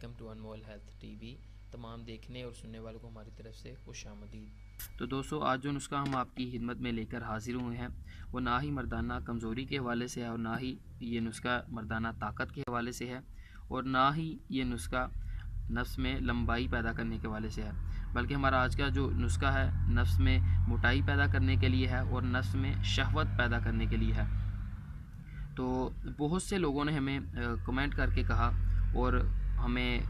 Welcome to Anmol health TV. तमाम देखने और सुनने वालों को हमारी तरफ से खुशामदीद। तो दोस्तों, आज जो नुस्खा हम आपकी खिदमत में लेकर हाजिर हुए हैं वो ना ही मर्दाना कमज़ोरी के हवाले से है और ना ही ये नुस्खा मर्दाना ताकत के हवाले से है और ना ही ये नुस्खा नफ्स में लंबाई पैदा करने के हवाले से है, बल्कि हमारा आज का जो नुस्खा है नफ्स में मोटाई पैदा करने के लिए है और नफ्स में शहवत पैदा करने के लिए है। तो बहुत से लोगों ने हमें कमेंट करके कहा और हमें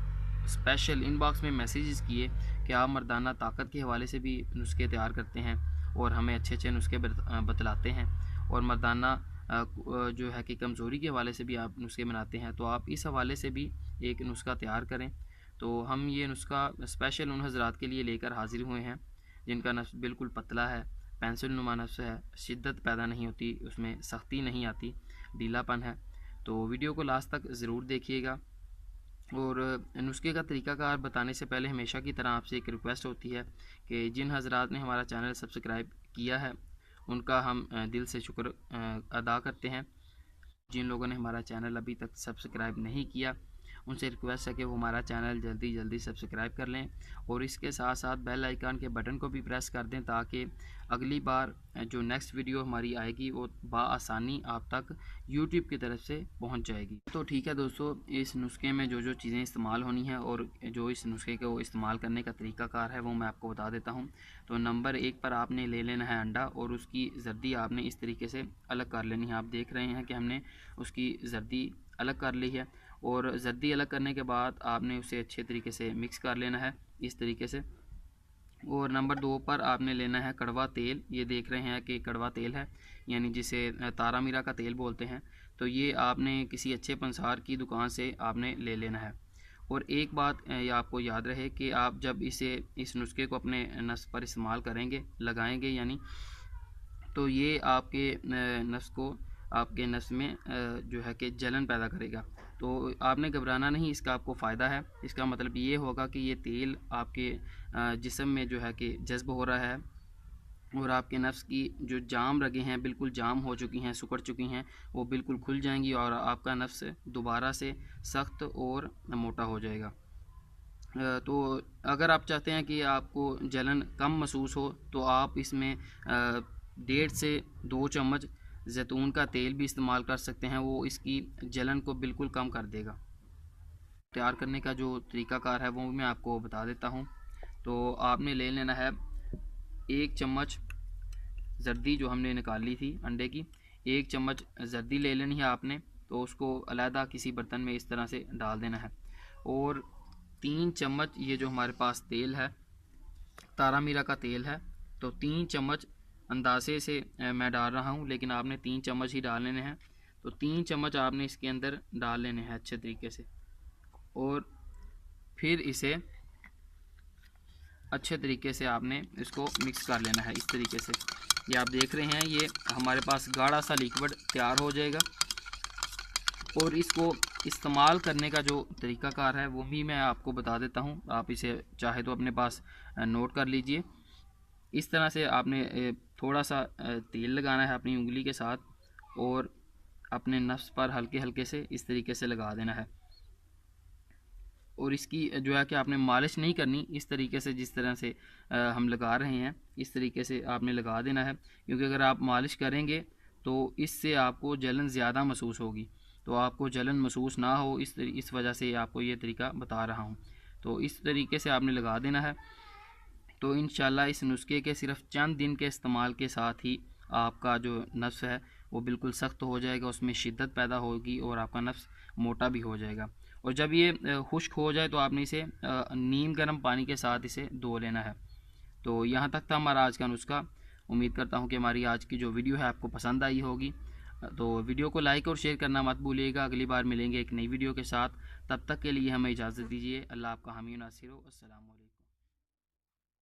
स्पेशल इनबॉक्स में मैसेजेस किए कि आप मर्दाना ताकत के हवाले से भी नुस्खे तैयार करते हैं और हमें अच्छे अच्छे नुस्खे बतलाते हैं और मर्दाना जो है कि कमज़ोरी के हवाले से भी आप नुस्खे बनाते हैं। तो आप इस हवाले से भी एक नुस्खा तैयार करें। तो हम ये नुस्खा स्पेशल उन हज़रात के लिए लेकर हाजिर हुए हैं जिनका नफ्स बिल्कुल पतला है, पेंसिल नुमा नफ्स है, शिद्दत पैदा नहीं होती, उसमें सख्ती नहीं आती, ढीलापन है। तो वीडियो को लास्ट तक ज़रूर देखिएगा। और नुस्खे का तरीक़ाकार बताने से पहले हमेशा की तरह आपसे एक रिक्वेस्ट होती है कि जिन हज़रात ने हमारा चैनल सब्सक्राइब किया है उनका हम दिल से शुक्र अदा करते हैं। जिन लोगों ने हमारा चैनल अभी तक सब्सक्राइब नहीं किया उनसे रिक्वेस्ट है कि वो हमारा चैनल जल्दी जल्दी सब्सक्राइब कर लें और इसके साथ साथ बेल आइकन के बटन को भी प्रेस कर दें ताकि अगली बार जो नेक्स्ट वीडियो हमारी आएगी वो बआसानी आप तक यूट्यूब की तरफ से पहुंच जाएगी। तो ठीक है दोस्तों, इस नुस्खे में जो जो चीज़ें इस्तेमाल होनी हैं और जो इस नुस्खे को इस्तेमाल करने का तरीक़ाकार है वो मैं आपको बता देता हूँ। तो नंबर 1 पर आपने ले लेना है अंडा और उसकी जर्दी आपने इस तरीके से अलग कर लेनी है। आप देख रहे हैं कि हमने उसकी जर्दी अलग कर ली है और जर्दी अलग करने के बाद आपने उसे अच्छे तरीके से मिक्स कर लेना है इस तरीके से। और नंबर 2 पर आपने लेना है कड़वा तेल। ये देख रहे हैं कि कड़वा तेल है, यानी जिसे तारा मीरा का तेल बोलते हैं। तो ये आपने किसी अच्छे पंसार की दुकान से आपने ले लेना है। और एक बात ये आपको याद रहे कि आप जब इस नुस्खे को अपने नस पर इस्तेमाल करेंगे, लगाएंगे यानी, तो ये आपके नस को आपके नस में जो है कि जलन पैदा करेगा। तो आपने घबराना नहीं, इसका आपको फ़ायदा है। इसका मतलब ये होगा कि ये तेल आपके जिस्म में जो है कि जज़्ब हो रहा है और आपके नफ्स की जो जाम रगें हैं बिल्कुल जाम हो चुकी हैं, सिकुड़ चुकी हैं, वो बिल्कुल खुल जाएंगी और आपका नफ्स दोबारा से सख्त और मोटा हो जाएगा। तो अगर आप चाहते हैं कि आपको जलन कम महसूस हो तो आप इसमें 1.5 से 2 चम्मच जैतून का तेल भी इस्तेमाल कर सकते हैं, वो इसकी जलन को बिल्कुल कम कर देगा। तैयार करने का जो तरीक़ाकार है वो मैं आपको बता देता हूँ। तो आपने ले लेना है 1 चम्मच जर्दी जो हमने निकाली थी अंडे की, 1 चम्मच जर्दी ले लेनी है आपने। तो उसको अलहदा किसी बर्तन में इस तरह से डाल देना है और 3 चम्मच ये जो हमारे पास तेल है तारा मीरा का तेल है, तो 3 चम्मच अंदाजे से मैं डाल रहा हूँ, लेकिन आपने 3 चम्मच ही डाल लेने हैं। तो 3 चम्मच आपने इसके अंदर डाल लेने हैं अच्छे तरीके से और फिर इसे अच्छे तरीके से आपने इसको मिक्स कर लेना है इस तरीके से। ये आप देख रहे हैं ये हमारे पास गाढ़ा सा लिक्विड तैयार हो जाएगा और इसको इस्तेमाल करने का जो तरीक़ाकार है वो भी मैं आपको बता देता हूँ। आप इसे चाहे तो अपने पास नोट कर लीजिए। इस तरह से आपने थोड़ा सा तेल लगाना है अपनी उंगली के साथ और अपने नफ्स पर हल्के हल्के से इस तरीके से लगा देना है और इसकी जो है कि आपने मालिश नहीं करनी, इस तरीके से जिस तरह से हम लगा रहे हैं इस तरीके से आपने लगा देना है, क्योंकि अगर आप मालिश करेंगे तो इससे आपको जलन ज़्यादा महसूस होगी। तो आपको जलन महसूस ना हो इस वजह से आपको ये तरीका बता रहा हूँ। तो इस तरीके से आपने लगा देना है। तो इंशाल्लाह इस नुस्खे के सिर्फ चंद दिन के इस्तेमाल के साथ ही आपका जो नफ्स है वो बिल्कुल सख्त हो जाएगा, उसमें शिद्दत पैदा होगी और आपका नफ्स मोटा भी हो जाएगा। और जब ये खुश्क हो जाए तो आपने इसे नीम गर्म पानी के साथ इसे धो लेना है। तो यहाँ तक था हमारा आज का नुस्खा। उम्मीद करता हूँ कि हमारी आज की जो वीडियो है आपको पसंद आई होगी। तो वीडियो को लाइक और शेयर करना मत भूलिएगा। अगली बार मिलेंगे एक नई वीडियो के साथ, तब तक के लिए हमें इजाज़त दीजिए। अल्लाह आपका हामी नासिर हो। अस्सलाम वालेकुम।